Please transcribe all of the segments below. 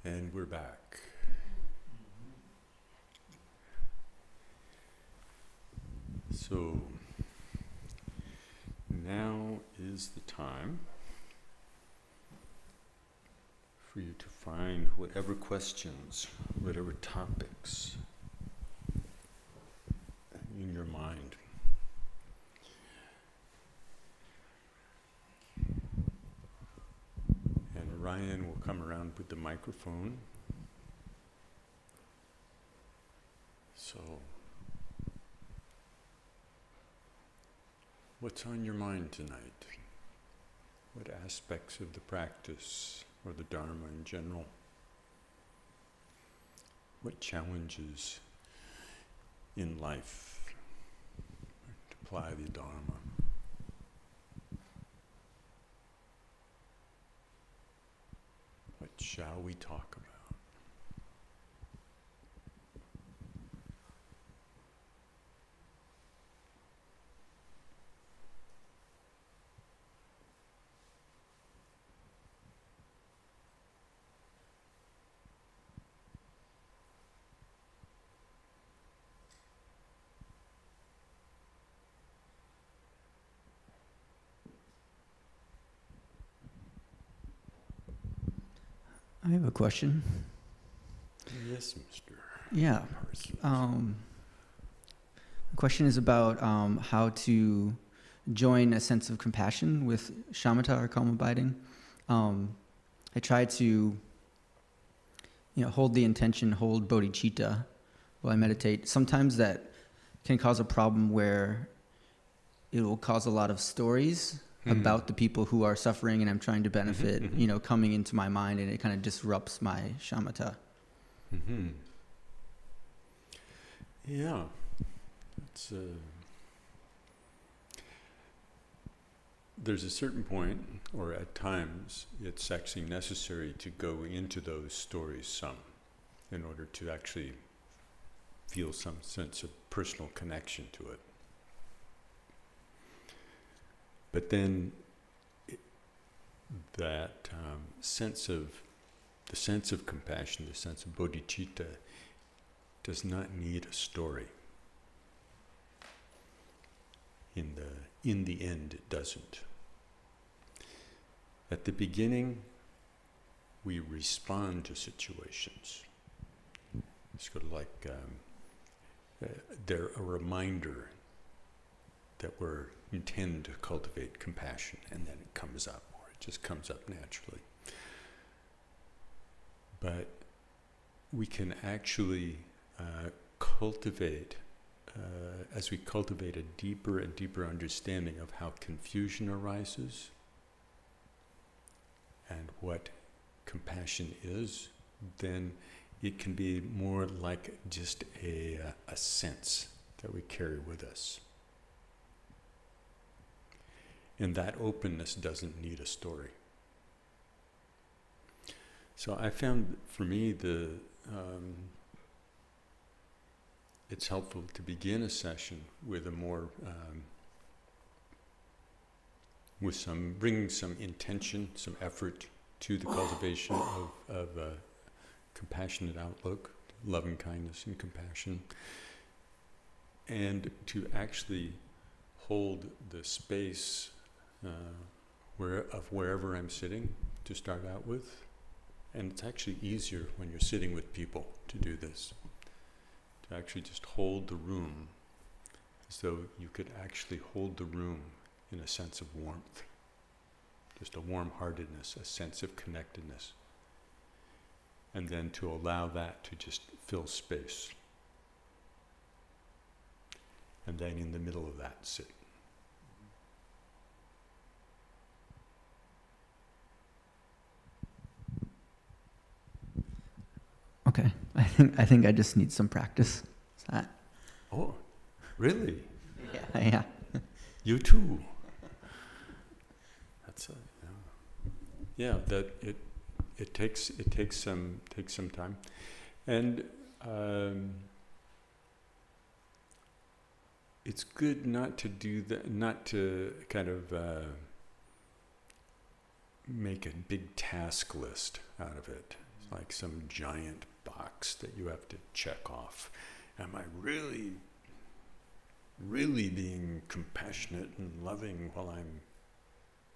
And we're back. So now is the time for you to find whatever questions, whatever topics in your mind. And Ryan will come around with the microphone. So, what's on your mind tonight? What aspects of the practice or the Dharma in general? What challenges in life to apply the Dharma? What shall we talk about? I have a question. Yes, Mr. Yeah. The question is about how to join a sense of compassion with shamatha or calm abiding. I try to, hold the intention, hold bodhicitta while I meditate. Sometimes that can cause a problem where it will cause a lot of stories about the people who are suffering and I'm trying to benefit, coming into my mind, and it kind of disrupts my shamatha. Yeah, it's there's a certain point, or at times, it's actually necessary to go into those stories some in order to actually feel some sense of personal connection to it. But then that sense of compassion, the sense of bodhicitta, does not need a story. In the end, it doesn't. At the beginning, we respond to situations. It's sort of like they're a reminder that we're intend to cultivate compassion, and then it comes up, or it just comes up naturally. But we can actually cultivate, as we cultivate a deeper and deeper understanding of how confusion arises and what compassion is, then it can be more like just a sense that we carry with us. And that openness doesn't need a story. So I found, for me, it's helpful to begin a session with a more, bringing some intention, some effort to the cultivation of a compassionate outlook, loving kindness and compassion, and to actually hold the space wherever I'm sitting to start out with. And it's actually easier when you're sitting with people to do this, to actually just hold the room as though you could actually hold the room in a sense of warmth, just a warm-heartedness, a sense of connectedness, and then to allow that to just fill space. And then in the middle of that, sit. Okay, I think I just need some practice. Is that? Oh, really? Yeah. You too. That's that it takes some time, and it's good not to do that, not to kind of make a big task list out of it. like some giant box that you have to check off. Am I really, really being compassionate and loving while I'm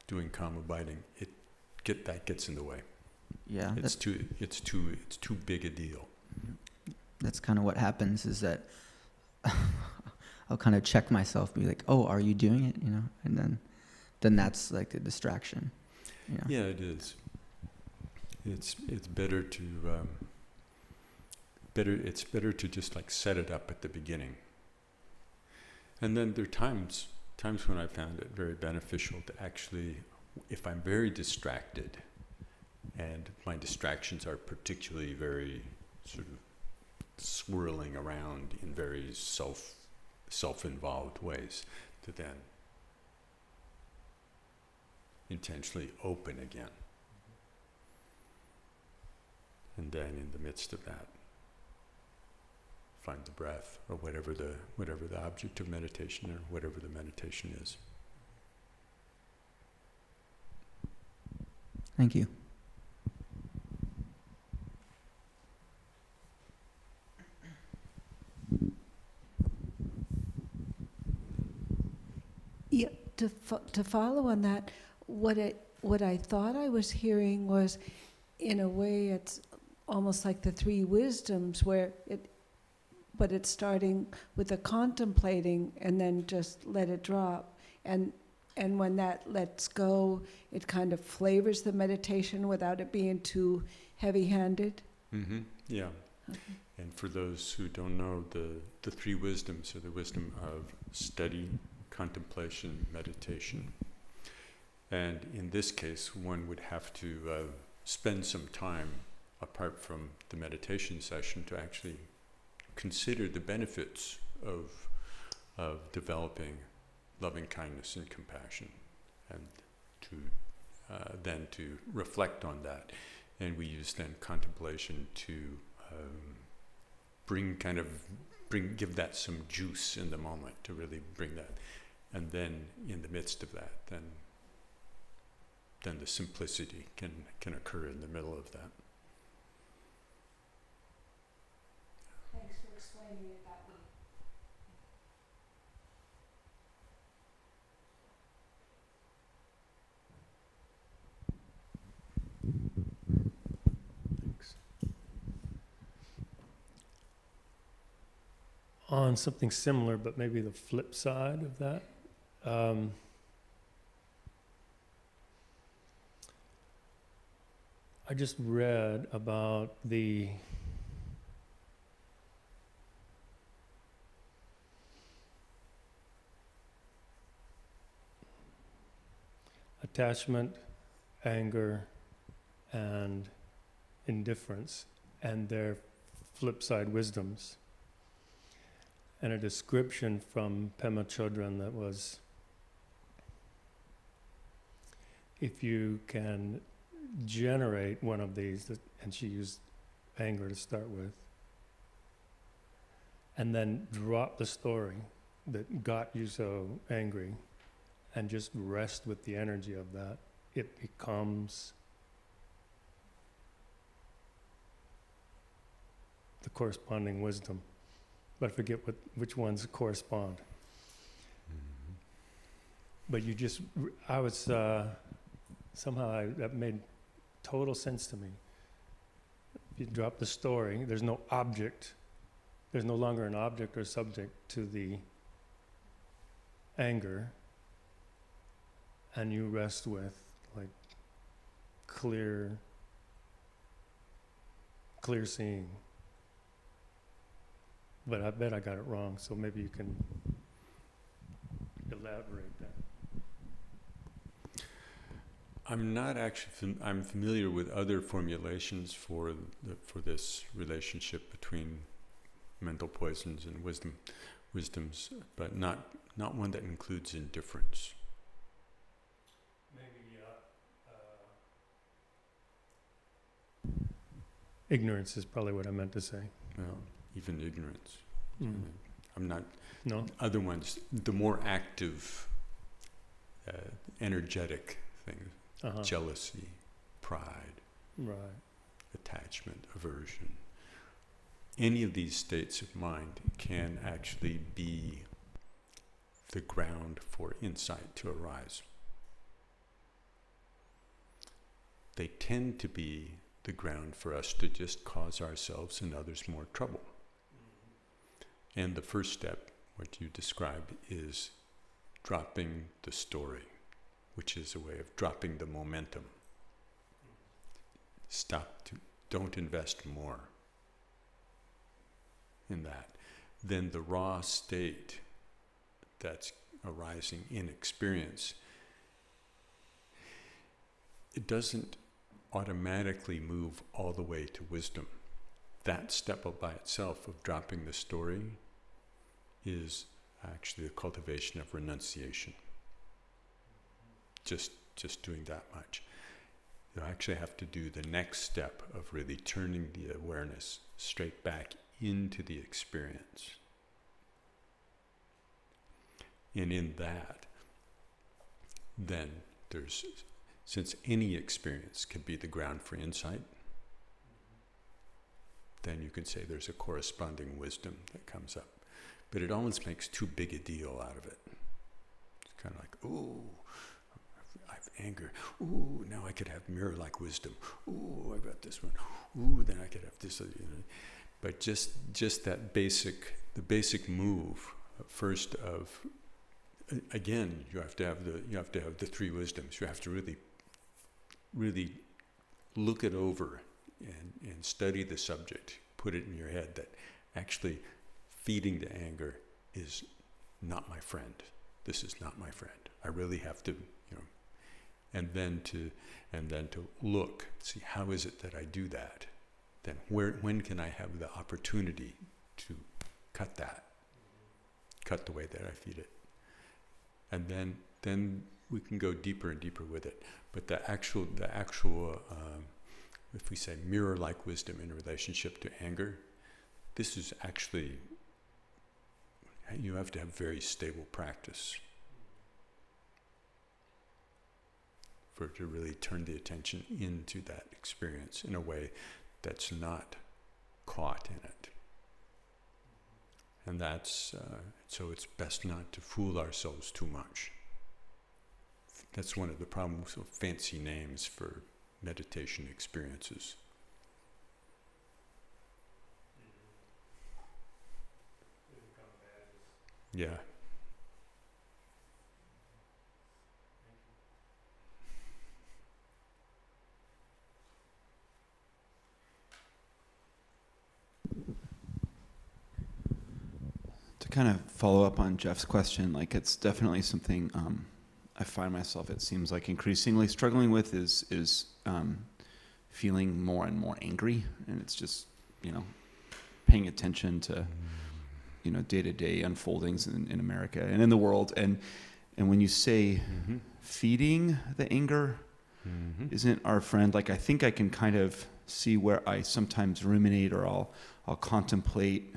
doing calm abiding? That gets in the way. Yeah. It's too big a deal. That's kind of what happens, is that I'll kind of check myself, be like, oh, are you doing it? And then that's like the distraction. Yeah, it is. It's better to just like set it up at the beginning. And then there are times when I found it very beneficial to actually, if I'm very distracted, and my distractions are particularly very sort of swirling around in very self-involved ways, to then intentionally open again. And then in the midst of that, find the breath, or whatever the object of meditation, or whatever the meditation is. Thank you. Yeah, to follow on that, what I thought I was hearing was, in a way, it's almost like the three wisdoms, but it's starting with the contemplating and then just let it drop, and when that lets go, it kind of flavors the meditation without it being too heavy-handed. Mm-hmm. Yeah. Okay. And for those who don't know, the three wisdoms are the wisdom of study, contemplation, meditation. And in this case, one would have to spend some time apart from the meditation session to actually consider the benefits of developing loving kindness and compassion, and then to reflect on that. And we use then contemplation to give that some juice in the moment, to really bring that. And then in the midst of that, then the simplicity can occur in the middle of that. Thanks for explaining it that way. Thanks. On something similar, but maybe the flip side of that. I just read about the attachment, anger, and indifference, and their flip side wisdoms. And a description from Pema Chodron that was, if you can generate one of these, and she used anger to start with, and then drop the story that got you so angry, and just rest with the energy of that, it becomes the corresponding wisdom. But I forget which ones correspond. Mm-hmm. But that made total sense to me. If you drop the story, there's no object, there's no longer an object or subject to the anger, and you rest with like clear seeing. But I bet I got it wrong, so maybe you can elaborate that. I'm not actually. I'm familiar with other formulations for this relationship between mental poisons and wisdoms, but not one that includes indifference. Maybe ignorance is probably what I meant to say. Well, even ignorance. Mm. I'm not. No. Other ones, the more active, energetic things. Uh-huh. Jealousy, pride, Right. attachment, aversion. Any of these states of mind can actually be the ground for insight to arise. They tend to be the ground for us to just cause ourselves and others more trouble. And the first step, what you describe, is dropping the story, which is a way of dropping the momentum. Don't invest more in that. Then the raw state that's arising in experience, it doesn't automatically move all the way to wisdom. That step by itself of dropping the story is actually the cultivation of renunciation. Just doing that much. You actually have to do the next step of really turning the awareness straight back into the experience. And in that, then since any experience can be the ground for insight, then you can say there's a corresponding wisdom that comes up. But it almost makes too big a deal out of it. It's kind of like, ooh, I have anger. Ooh, now I could have mirror-like wisdom. Ooh, I got this one. Ooh, then I could have this. But just that the basic move first of, again, you have to have the three wisdoms. You have to really look it over and study the subject. Put it in your head that actually feeding the anger is not my friend. This is not my friend. I really have to, and then to look, see how is it that I do that? Then when can I have the opportunity to cut the way that I feed it? And then we can go deeper and deeper with it. But the actual, if we say mirror-like wisdom in relationship to anger, this is actually, you have to have very stable practice to really turn the attention into that experience in a way that's not caught in it. And that's, so it's best not to fool ourselves too much. That's one of the problems of fancy names for meditation experiences. Yeah. To kind of follow up on Jeff's question, like it's definitely something I find myself, it seems like, increasingly struggling with is feeling more and more angry, and it's just paying attention to day-to-day unfoldings in America and in the world, and when you say feeding the anger isn't our friend, like I think I can kind of see where I sometimes ruminate, or I'll contemplate,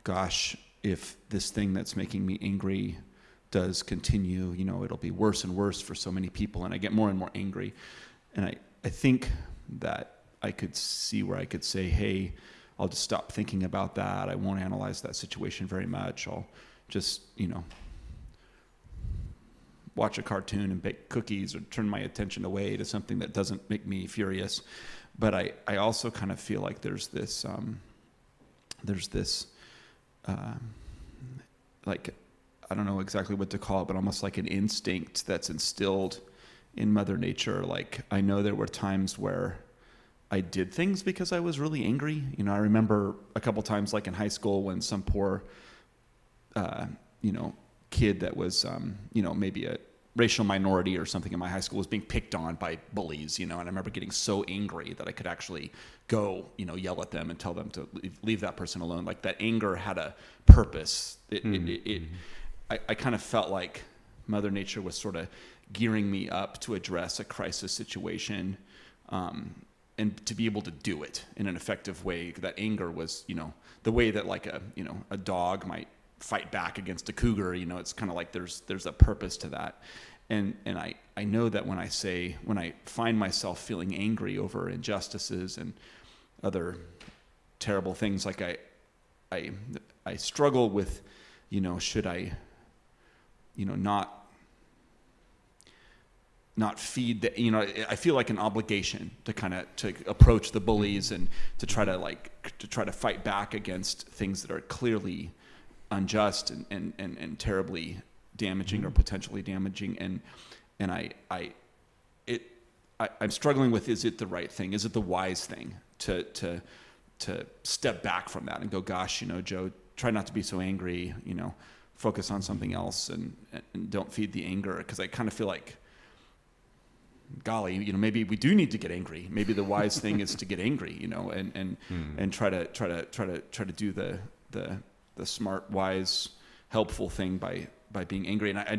gosh, if this thing that's making me angry does continue, it'll be worse and worse for so many people, and I get more and more angry. And I think that I could see where I could say, hey, I'll just stop thinking about that. I won't analyze that situation very much. I'll just, watch a cartoon and bake cookies, or turn my attention away to something that doesn't make me furious. But I also kind of feel like there's this like, I don't know exactly what to call it, but almost like an instinct that's instilled in Mother Nature. Like, I know there were times where I did things because I was really angry. I remember a couple times, like in high school, when some poor, kid that was, maybe a racial minority or something in my high school was being picked on by bullies, and I remember getting so angry that I could actually go, yell at them and tell them to leave that person alone. Like, that anger had a purpose. I kind of felt like Mother Nature was sort of gearing me up to address a crisis situation, and to be able to do it in an effective way. That anger was, the way that like a dog might fight back against a cougar, it's kind of like there's a purpose to that. I know that when I find myself feeling angry over injustices and other terrible things, like I struggle with, should I, not feed the, I feel like an obligation to approach the bullies and to try to fight back against things that are clearly unjust and terribly damaging or potentially damaging. And I'm struggling with, is it the right thing? Is it the wise thing to step back from that and go, gosh, Joe, try not to be so angry, focus on something else and don't feed the anger. Because I kind of feel like, golly, maybe we do need to get angry. Maybe the wise thing is to get angry, and try to do the smart, wise, helpful thing by being angry. And I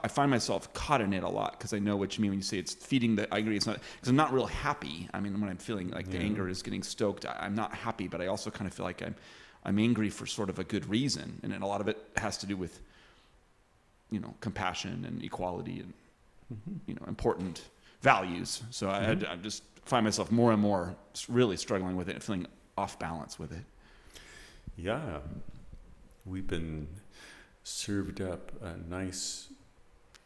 find myself caught in it a lot, because I know what you mean when you say it's feeding the angry. It's not, because I'm not real happy. I mean, when I'm feeling like the anger is getting stoked, I'm not happy, but I also kind of feel like I'm angry for sort of a good reason. And then a lot of it has to do with, compassion and equality and, important values. So I just find myself more and more really struggling with it and feeling off balance with it. Yeah. We've been served up a nice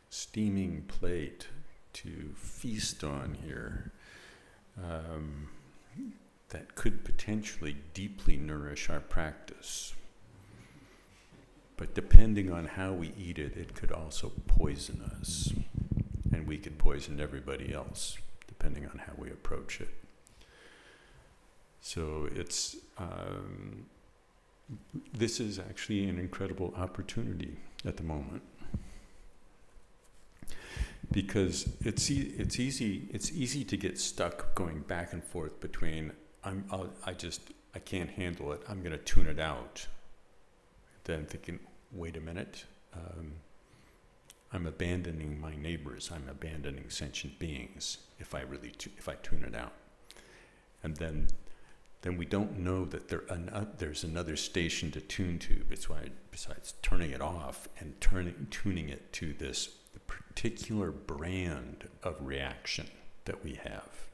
steaming plate to feast on here, that could potentially deeply nourish our practice. But depending on how we eat it, it could also poison us. And we could poison everybody else, depending on how we approach it. So this is actually an incredible opportunity at the moment, because it's easy to get stuck going back and forth between I can't handle it, I'm going to tune it out. Then thinking, wait a minute, I'm abandoning my neighbors, I'm abandoning sentient beings if I tune it out. And then we don't know that there's another station to tune to besides turning it off and tuning it to the particular brand of reaction that we have.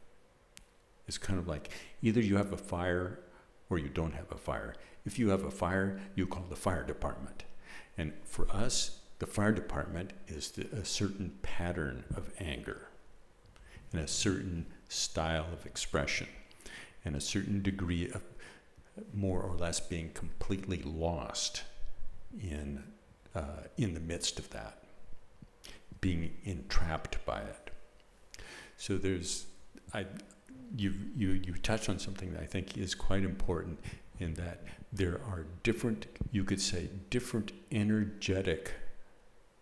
It's kind of like either you have a fire or you don't have a fire. If you have a fire, you call the fire department. And for us, the fire department is a certain pattern of anger and a certain style of expression and a certain degree of more or less being completely lost in the midst of that, being entrapped by it. So you touched on something that I think is quite important, in that there are different energetic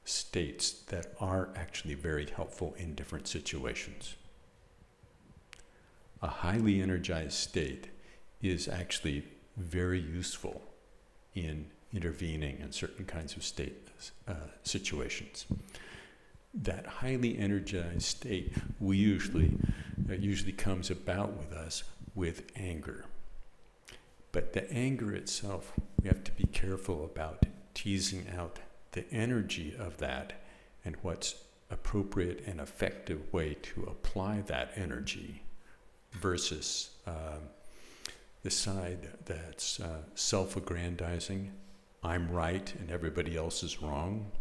states that are actually very helpful in different situations. A highly energized state is actually very useful in intervening in certain kinds of situations. That highly energized state usually comes about with us with anger. But the anger itself, we have to be careful about teasing out the energy of that and what's appropriate and effective way to apply that energy versus the side that's self-aggrandizing, I'm right and everybody else is wrong,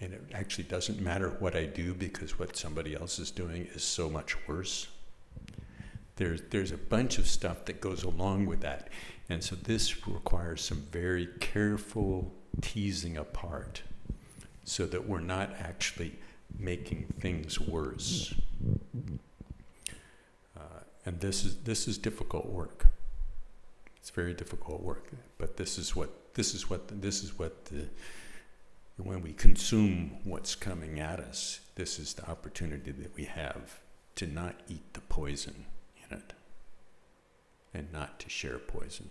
and it actually doesn't matter what I do because what somebody else is doing is so much worse. There's a bunch of stuff that goes along with that, and so this requires some very careful teasing apart so that we're not actually making things worse. And this is difficult work. It's very difficult work. But when we consume what's coming at us, this is the opportunity that we have to not eat the poison in it, and not to share poison.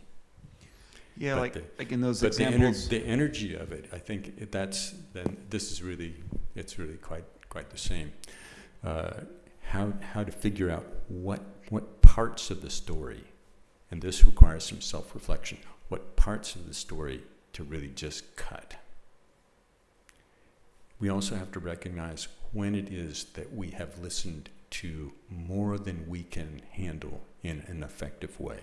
Yeah, but like in those examples, the energy of it, I think it's really quite the same. How to figure out what parts of the story, and this requires some self-reflection, what parts of the story to really just cut. we also have to recognize when it is that we have listened to more than we can handle in an effective way.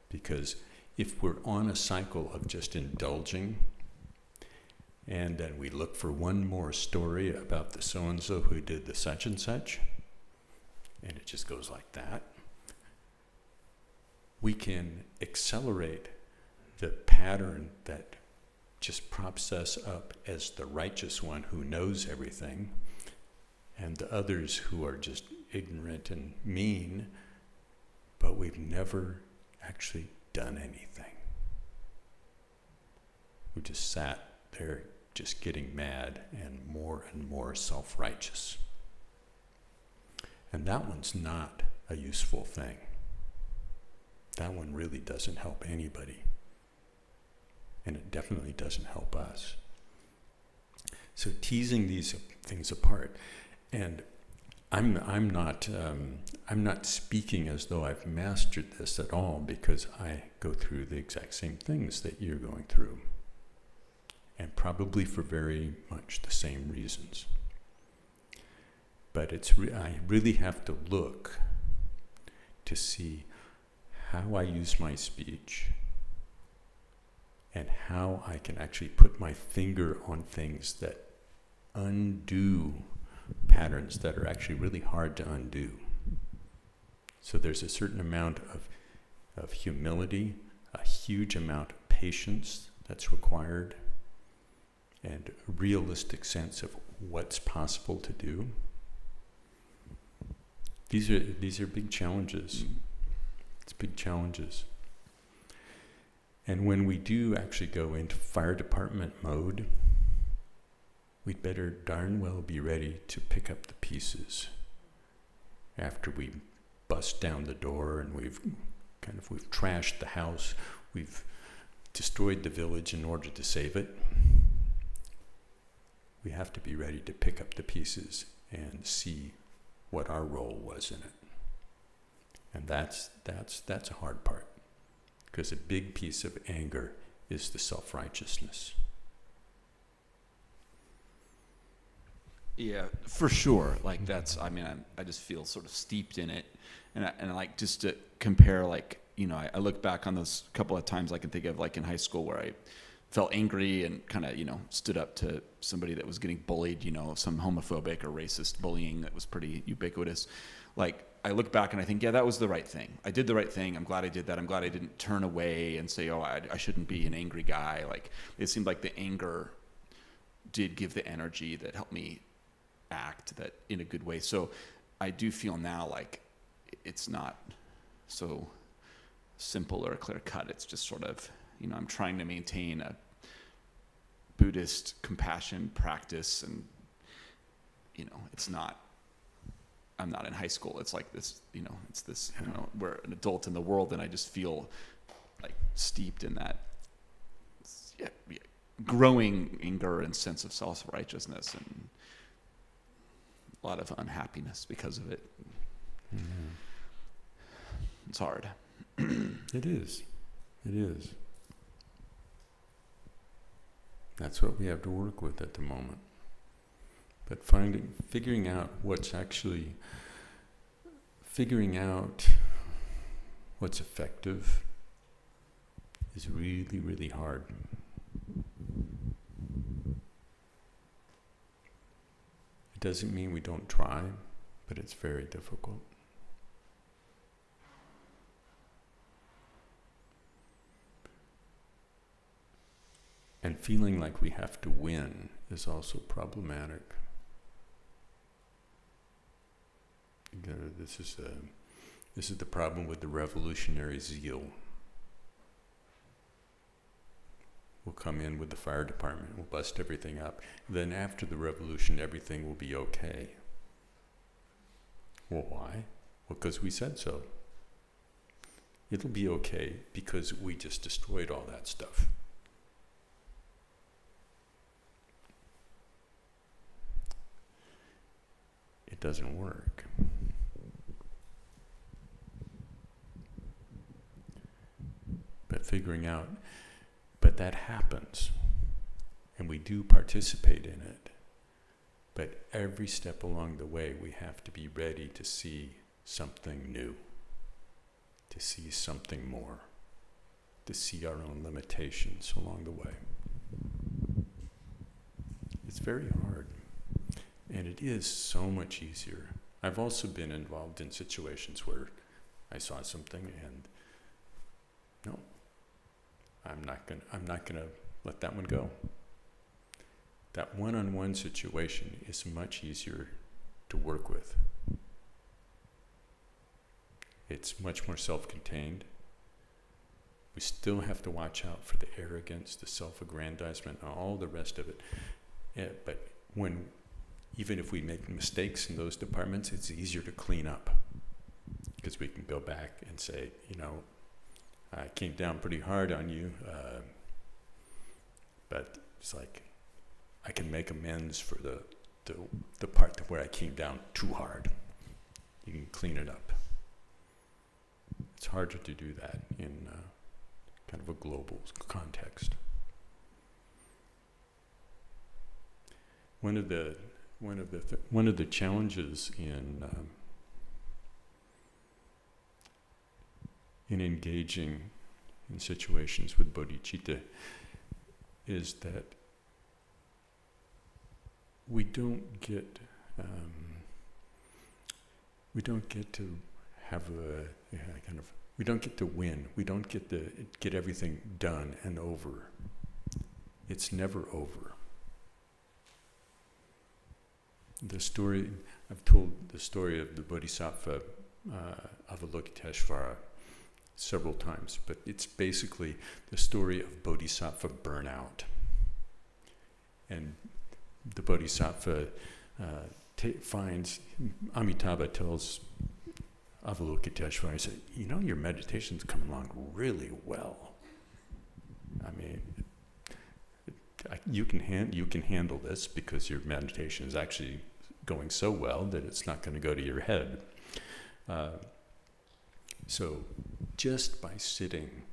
Because if we're on a cycle of just indulging, and then we look for one more story about the so-and-so who did the such and such, and it just goes like that, we can accelerate the pattern that just props us up as the righteous one who knows everything, and the others who are just ignorant and mean, but we've never actually done anything. We just sat there just getting mad and more self-righteous. And that one's not a useful thing. That one really doesn't help anybody. And it definitely doesn't help us. So teasing these things apart, and I'm not speaking as though I've mastered this at all, because I go through the exact same things that you're going through, and probably for very much the same reasons. But I really have to look to see how I use my speech and how I can actually put my finger on things that undo patterns that are actually really hard to undo. So there's a certain amount of humility, a huge amount of patience that's required, and a realistic sense of what's possible to do. These are big challenges. It's big challenges. And when we do actually go into fire department mode, we'd better darn well be ready to pick up the pieces after we bust down the door and we've trashed the house, we've destroyed the village in order to save it. We have to be ready to pick up the pieces and see what our role was in it. And that's a hard part, because a big piece of anger is the self-righteousness. Yeah, for sure. Like I just feel sort of steeped in it, and like just to compare, like, you know, I look back on those couple of times I can think of, like in high school, where I felt angry and kind of, you know, stood up to somebody that was getting bullied, you know, some homophobic or racist bullying that was pretty ubiquitous. Like, I look back and I think, yeah, that was the right thing. I did the right thing. I'm glad I did that. I'm glad I didn't turn away and say, oh, I shouldn't be an angry guy. Like, it seemed like the anger did give the energy that helped me act that in a good way. So I do feel now like it's not so simple or clear cut. It's just sort of, you know, I'm trying to maintain a Buddhist compassion practice, and, you know, I'm not in high school. It's like this, you know, it's this, you know, we're an adult in the world, and I just feel like steeped in that growing anger and sense of self-righteousness, and a lot of unhappiness because of it. Mm-hmm. It's hard. It is. It is. That's what we have to work with at the moment. But figuring out what's effective is really, really hard. It doesn't mean we don't try, but it's very difficult. And feeling like we have to win is also problematic. This is the problem with the revolutionary zeal. We'll come in with the fire department, we'll bust everything up. Then after the revolution, everything will be okay. Well, why? Well, because we said so. It'll be okay because we just destroyed all that stuff. It doesn't work. But that happens. and we do participate in it. But every step along the way, we have to be ready to see something new, to see something more, to see our own limitations along the way. It's very hard, and it is so much easier. I've also been involved in situations where I saw something and no, I'm not gonna let that one go. That one-on-one situation is much easier to work with. It's much more self-contained. We still have to watch out for the arrogance, the self-aggrandizement, and all the rest of it. Yeah, but even if we make mistakes in those departments, it's easier to clean up because we can go back and say, I came down pretty hard on you, but it's like I can make amends for the part where I came down too hard. You can clean it up. It's harder to do that in kind of a global context. One of the challenges in engaging in situations with bodhicitta is that we don't get to have we don't get to win. We don't get to get everything done and over. It's never over. I've told the story of the Bodhisattva Avalokiteshvara several times, but it's basically the story of Bodhisattva burnout. And the Bodhisattva finds, Amitabha tells Avalokiteshvara, he said, your meditation's coming along really well. I mean, you can handle this because your meditation is actually going so well that it's not going to go to your head. So just by sitting,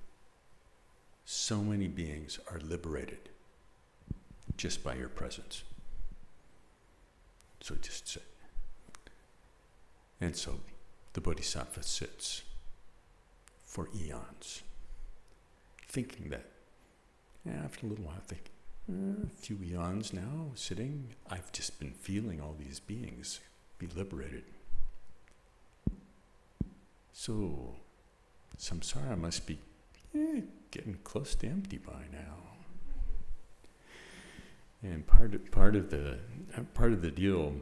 so many beings are liberated just by your presence. So just sit. And so the Bodhisattva sits for eons, thinking that, after a little while, a few eons now, sitting, I've just been feeling all these beings be liberated. So, samsara must be getting close to empty by now. And part of the deal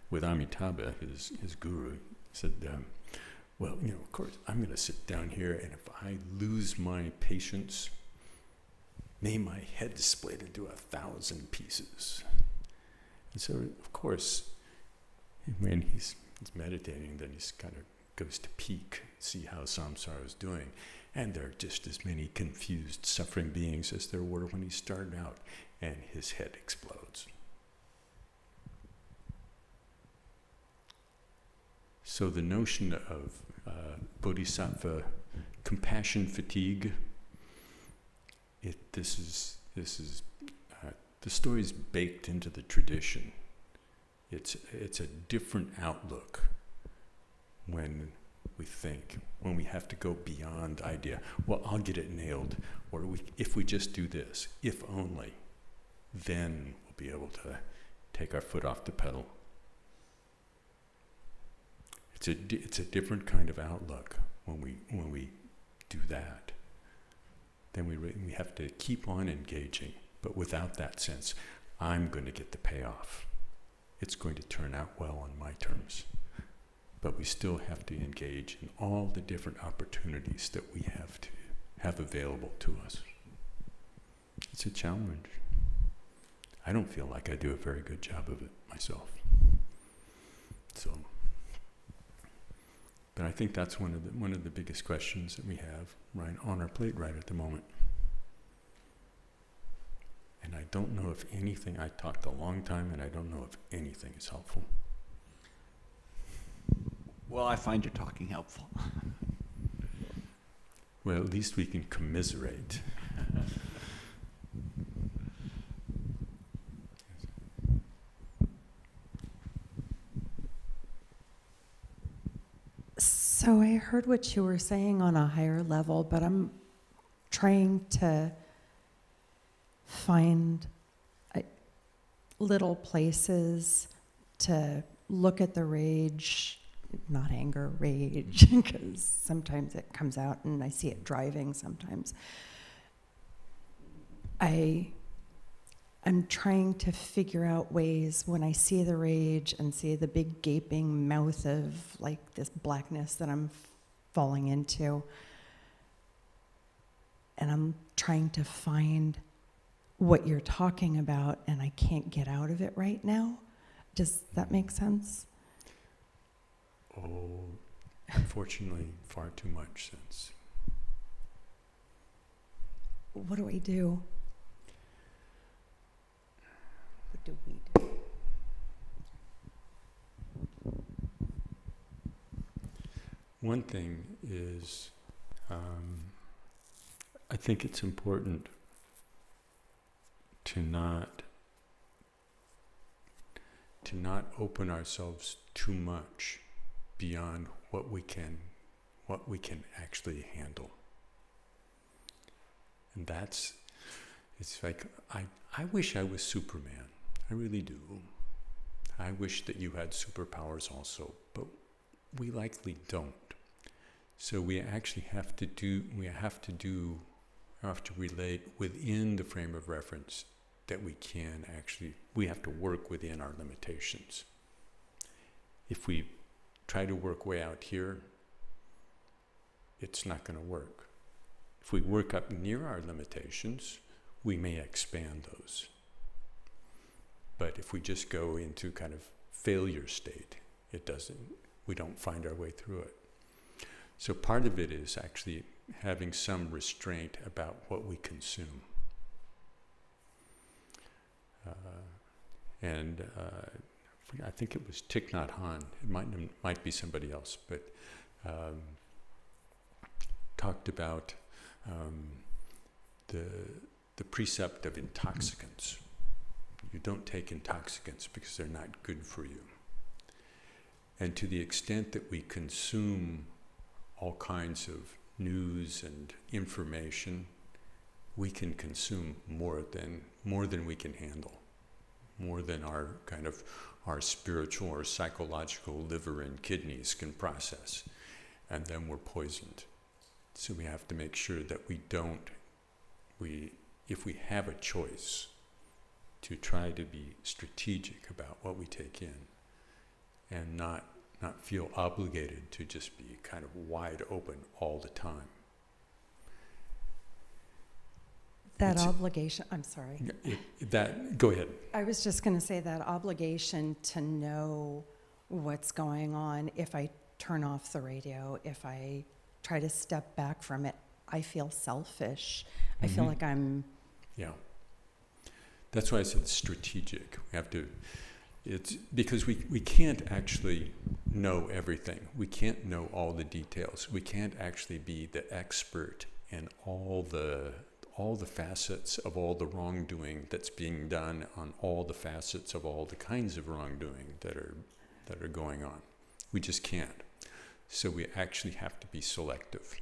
with Amitabha, his guru, said, of course, I'm going to sit down here, and if I lose my patience, may my head split into 1,000 pieces. And so, of course, when he's meditating, then he's kind of goes to peak, see how samsara is doing. And there are just as many confused, suffering beings as there were when he started out, and his head explodes. So the notion of bodhisattva compassion fatigue, the story's baked into the tradition. It's a different outlook when we have to go beyond idea. Well, I'll get it nailed, or if we just do this, if only, then we'll be able to take our foot off the pedal. It's a different kind of outlook when we do that. Then we have to keep on engaging, but without that sense, I'm going to get the payoff. It's going to turn out well on my terms. But we still have to engage in all the different opportunities that we have available to us. It's a challenge. I don't feel like I do a very good job of it myself. But I think that's one of the biggest questions that we have right on our plate right at the moment. And I don't know if anything, I talked a long time, and I don't know if anything is helpful. Well, I find your talking helpful. Well, at least we can commiserate. So I heard what you were saying on a higher level, but I'm trying to find little places to look at the rage, not anger, rage, because sometimes it comes out and I see it driving sometimes. I'm trying to figure out ways when I see the rage and see the big gaping mouth of like this blackness that I'm falling into. And I'm trying to find what you're talking about, and I can't get out of it right now. Does that make sense? Oh, unfortunately, far too much sense. What do I do? What do we do? One thing is, I think it's important to not open ourselves too much beyond what we can actually handle. And it's like, I wish I was Superman. I really do. I wish that you had superpowers also, but we likely don't. So we actually have to relate within the frame of reference that we have to work within our limitations. If we try to work way out here, it's not going to work. If we work up near our limitations, we may expand those. But if we just go into kind of failure state, we don't find our way through it. So part of it is actually having some restraint about what we consume. I think it was Thich Nhat Hanh, it might be somebody else, but talked about the precept of intoxicants. You don't take intoxicants because they're not good for you. And to the extent that we consume all kinds of news and information, we can consume more than we can handle, more than our spiritual or psychological liver and kidneys can process, and then we're poisoned. So we have to make sure that if we have a choice, to try to be strategic about what we take in, and not feel obligated to just be kind of wide open all the time. Obligation, I'm sorry. Go ahead. I was just going to say that obligation to know what's going on. If I turn off the radio, if I try to step back from it, I feel selfish. I feel like I'm... Yeah. That's why I said strategic. We have to... It's because we can't actually know everything. We can't know all the details. We can't actually be the expert in all the facets of all the wrongdoing that's being done on all the facets of all the kinds of wrongdoing that are going on. We just can't. So we actually have to be selective.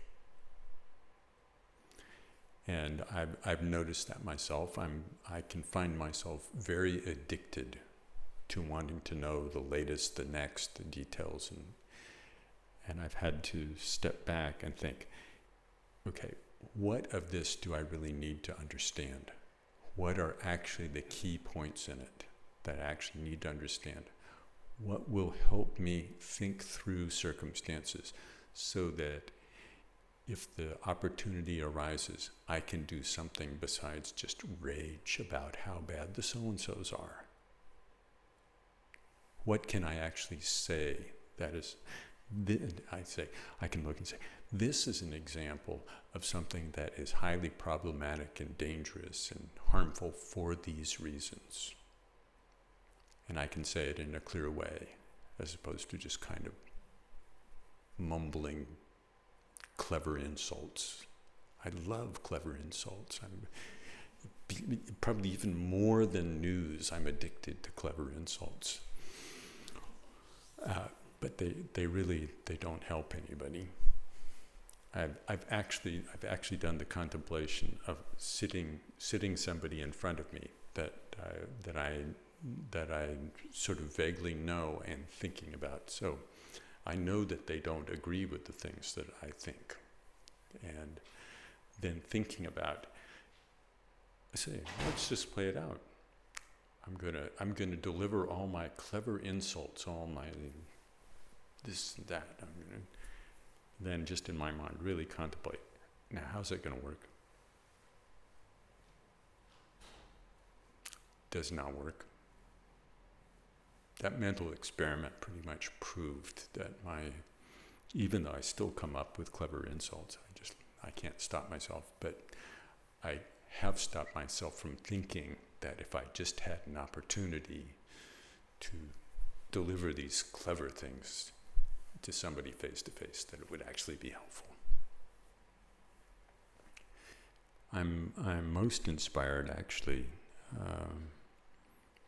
And I've noticed that myself. I can find myself very addicted to wanting to know the latest, the next, the details, and I've had to step back and think, okay, what of this do I really need to understand? What are actually the key points in it that I actually need to understand? What will help me think through circumstances so that if the opportunity arises, I can do something besides just rage about how bad the so-and-sos are? What can I actually say that is, I can look and say, this is an example of something that is highly problematic and dangerous and harmful for these reasons. And I can say it in a clear way, as opposed to just kind of mumbling clever insults. I love clever insults. Probably even more than news, I'm addicted to clever insults. but they really don't help anybody. I've actually done the contemplation of sitting somebody in front of me that I sort of vaguely know and thinking about. So I know that they don't agree with the things that I think, and then thinking about, I say, let's just play it out. I'm gonna deliver all my clever insults, all my this and that. I'm gonna then just in my mind really contemplate, now how's that gonna work? Does not work. That mental experiment pretty much proved that even though I still come up with clever insults, I can't stop myself, but I have stopped myself from thinking that if I just had an opportunity to deliver these clever things to somebody face to face, that it would actually be helpful. I'm most inspired actually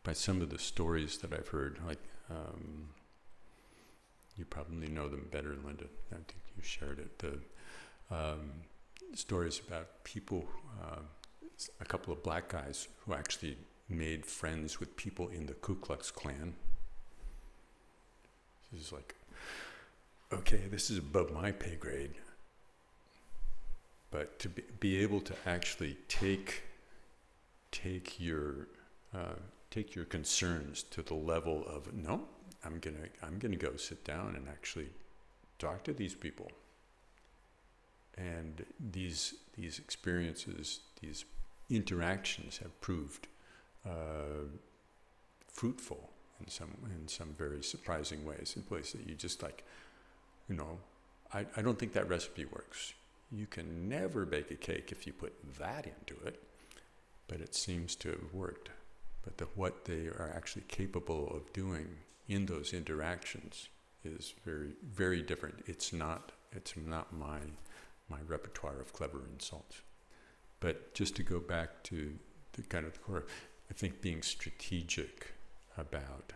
by some of the stories that I've heard. Like you probably know them better, Linda. I think you shared it. The stories about people, a couple of black guys who actually made friends with people in the Ku Klux Klan. This is like, okay, this is above my pay grade. But to be able to actually take your concerns to the level of, no, I'm gonna go sit down and actually talk to these people. And these experiences, these interactions have proved fruitful in some very surprising ways, in ways that you just like, I don't think that recipe works. You can never bake a cake if you put that into it, but it seems to have worked. But what they are actually capable of doing in those interactions is very, very different. It's not my repertoire of clever insults. But just to go back to the kind of core, I think being strategic about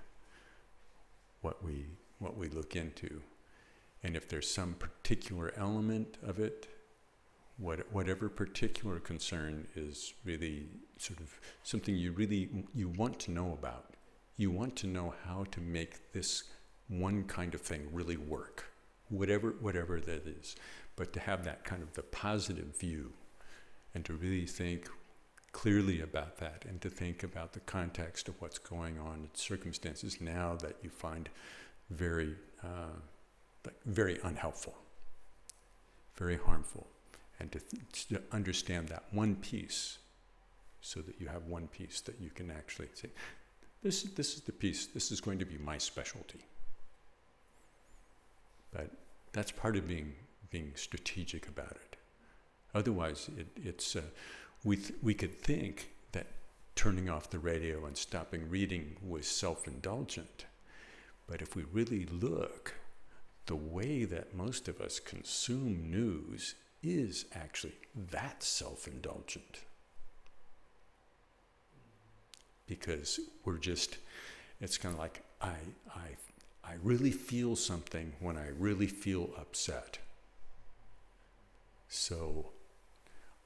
what we look into, and if there's some particular element of it, whatever particular concern is really sort of something you want to know about. You want to know how to make this one kind of thing really work, whatever that is. But to have that kind of the positive view, and to really think clearly about that, and to think about the context of what's going on in circumstances now that you find very unhelpful, very harmful. And to understand that one piece, so that you have one piece that you can actually say, this is the piece, this is going to be my specialty. But that's part of being strategic about it. Otherwise, we could think that turning off the radio and stopping reading was self-indulgent. But if we really look, the way that most of us consume news is actually that self-indulgent. Because it's kind of like, I really feel something when I really feel upset. So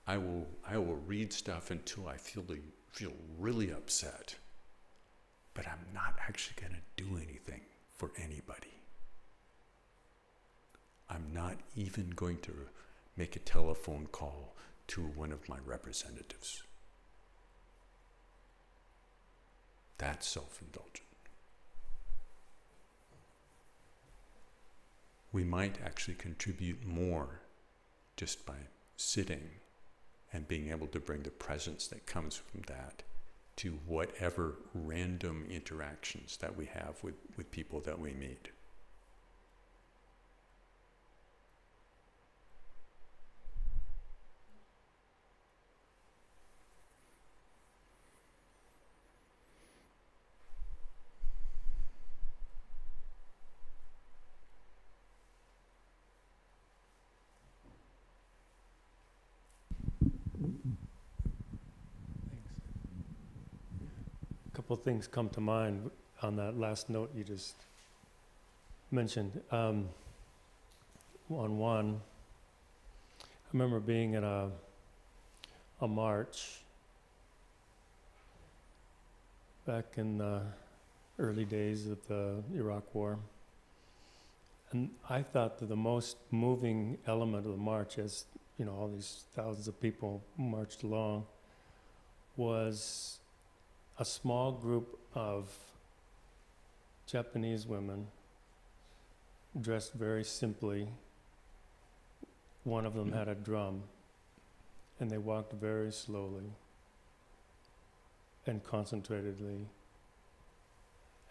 I will read stuff until I feel really upset. But I'm not actually going to do anything for anybody. I'm not even going to make a telephone call to one of my representatives. That's self-indulgent. We might actually contribute more just by sitting and being able to bring the presence that comes from that to whatever random interactions that we have with people that we meet. A couple of things come to mind on that last note you just mentioned. On one, I remember being at a march back in the early days of the Iraq War. And I thought that the most moving element of the march, as you know, all these thousands of people marched along, was a small group of Japanese women dressed very simply. One of them had a drum, and they walked very slowly and concentratedly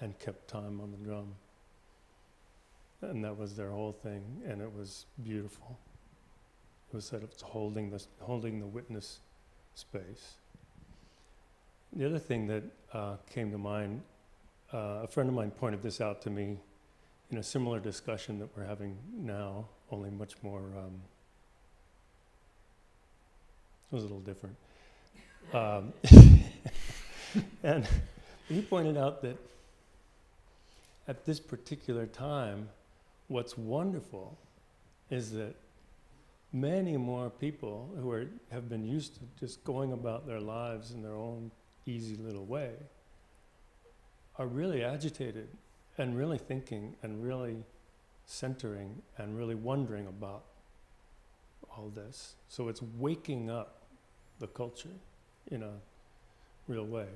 and kept time on the drum. And that was their whole thing, and it was beautiful. It was sort of holding the witness space. The other thing that came to mind, a friend of mine pointed this out to me in a similar discussion that we're having now, only much more, it was a little different. And he pointed out that at this particular time, what's wonderful is that many more people who have been used to just going about their lives in their own easy little way are really agitated and really thinking and really centering and really wondering about all this. So it's waking up the culture in a real way,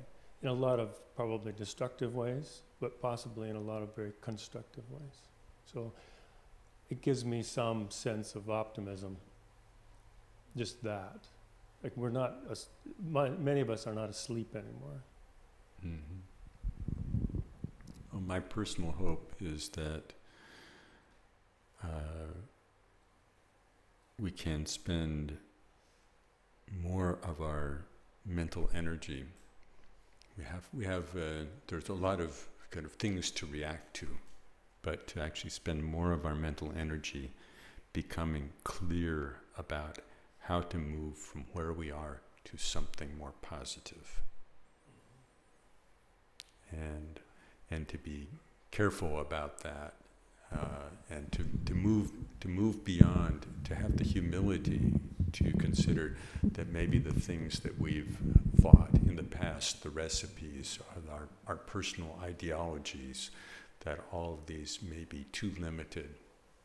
in a lot of probably destructive ways, but possibly in a lot of very constructive ways. So it gives me some sense of optimism, just that. Like we're not, many of us are not asleep anymore. Mm-hmm. Well, my personal hope is that we can spend more of our mental energy. There's a lot of kind of things to react to, but to actually spend more of our mental energy becoming clear about how to move from where we are to something more positive. And to be careful about that, and to move beyond, to have the humility to consider that maybe the things that we've fought in the past, the recipes, our personal ideologies, that all of these may be too limited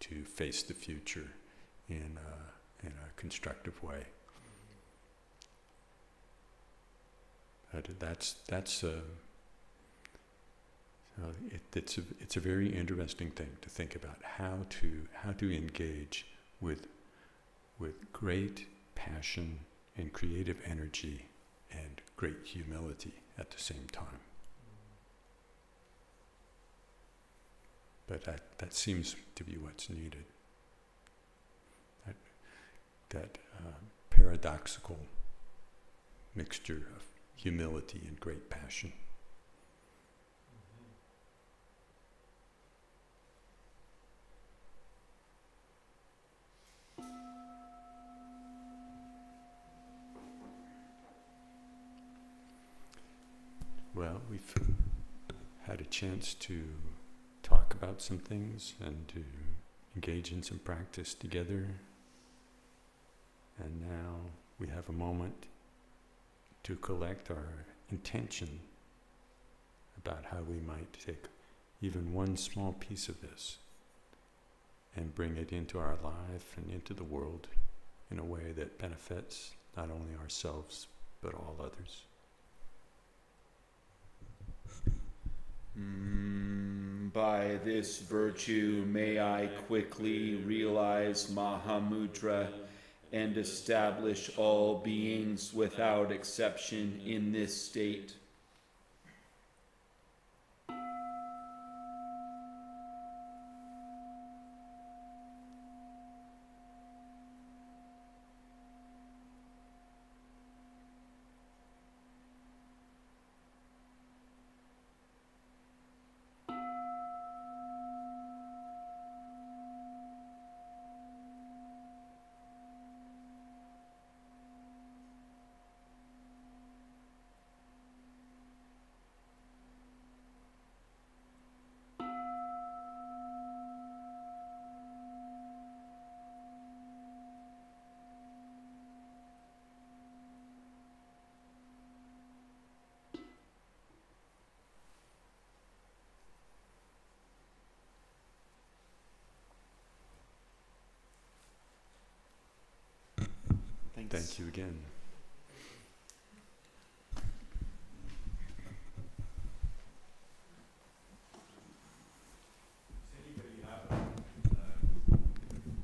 to face the future in a constructive way. It's a very interesting thing to think about how to engage with great passion and creative energy and great humility at the same time. But that seems to be what's needed. That paradoxical mixture of humility and great passion. Well, we've had a chance to talk about some things and to engage in some practice together. And now we have a moment to collect our intention about how we might take even one small piece of this and bring it into our life and into the world in a way that benefits not only ourselves but all others. By this virtue may I quickly realize Mahamudra and establish all beings without exception in this state. Thank you again.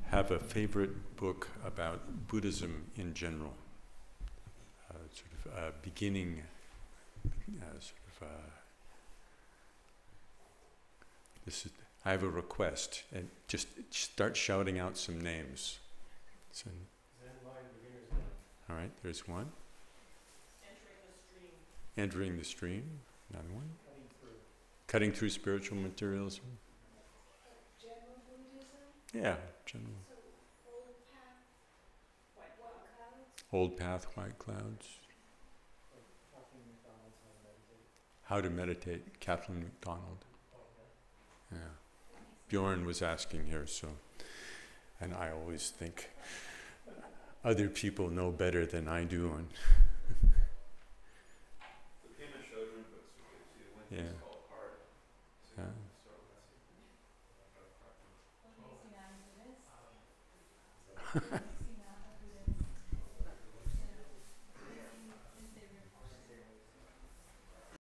Have a favorite book about Buddhism in general? Sort of beginning, this is, I have a request, and just start shouting out some names. So, all right, there's one. Entering the stream. Another one. Cutting through spiritual materials. General Buddhism? Yeah, general. So, old path, white clouds? Old Path, White Clouds. How to Meditate, Kathleen McDonald. Yeah. Bjorn was asking here, so, and I always think other people know better than I do. And yeah. Yeah.